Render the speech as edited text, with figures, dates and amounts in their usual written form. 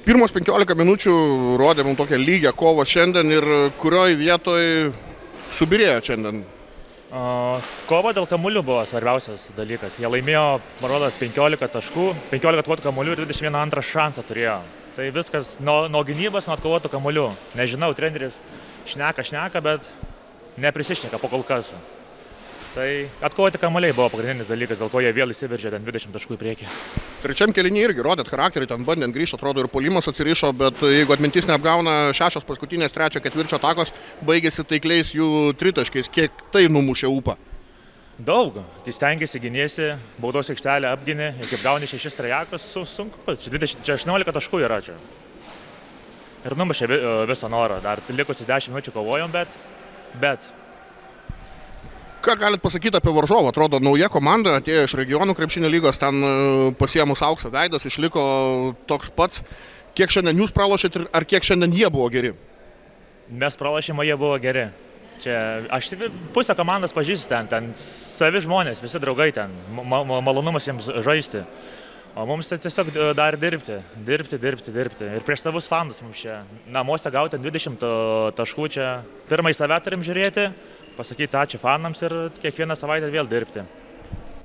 Pirmos 15 minučių rodė mums tokią lygią kovą šiandien ir kurioj vietoj subirėjo šiandien. Kova dėl kamuolių buvo svarbiausias dalykas. Jie laimėjo, man rodo, 15 taškų, 15 atkovotų kamuolių ir 21 antrą šansą turėjo. Tai viskas nuo gynybos, nuo atkovotų kamuolių. Nežinau, treneris šneka, bet neprisišneka po kol kas. Tai atkovoti kamuoliai buvo pagrindinis dalykas, dėl ko jie vėl įsiveržė ten 20 taškų į priekį. Trečiam kėlinyje irgi rodėt charakterį, ten bandėt grįžti, atrodo ir puolimas atsirišo, bet jeigu atmintis neapgauna, 6 paskutinės 3-4 atakos baigėsi taikliais jų tritaškiais. Kiek tai numušė ūpą? Daug. Tai stengiasi, gynėsi, baudos aikštelę apginė ir kaip gauni 6 trajekus, sunku. Čia 18 taškų yra čia. Ir numušė visą norą. Dar likusi 10 minučių kovojom, bet. Ką galit pasakyti apie varžovą? Atrodo, nauja komanda atėjo iš regionų krepšinio lygos, ten pasiėmus auksą veidas, išliko toks pats. Kiek šiandien jūs pralošėt ir ar kiek šiandien jie buvo geri? Mes pralošėm, jie buvo geri. Čia, aš pusę komandos pažįstu ten savi žmonės, visi draugai ten, malonumas jiems žaisti. O mums tai tiesiog dar dirbti. Ir prieš savus fanus mums čia namuose gauti 20 taškų čia. Pirmai save turim žiūrėti, pasakyti ačiū fanams ir kiekvieną savaitę vėl dirbti.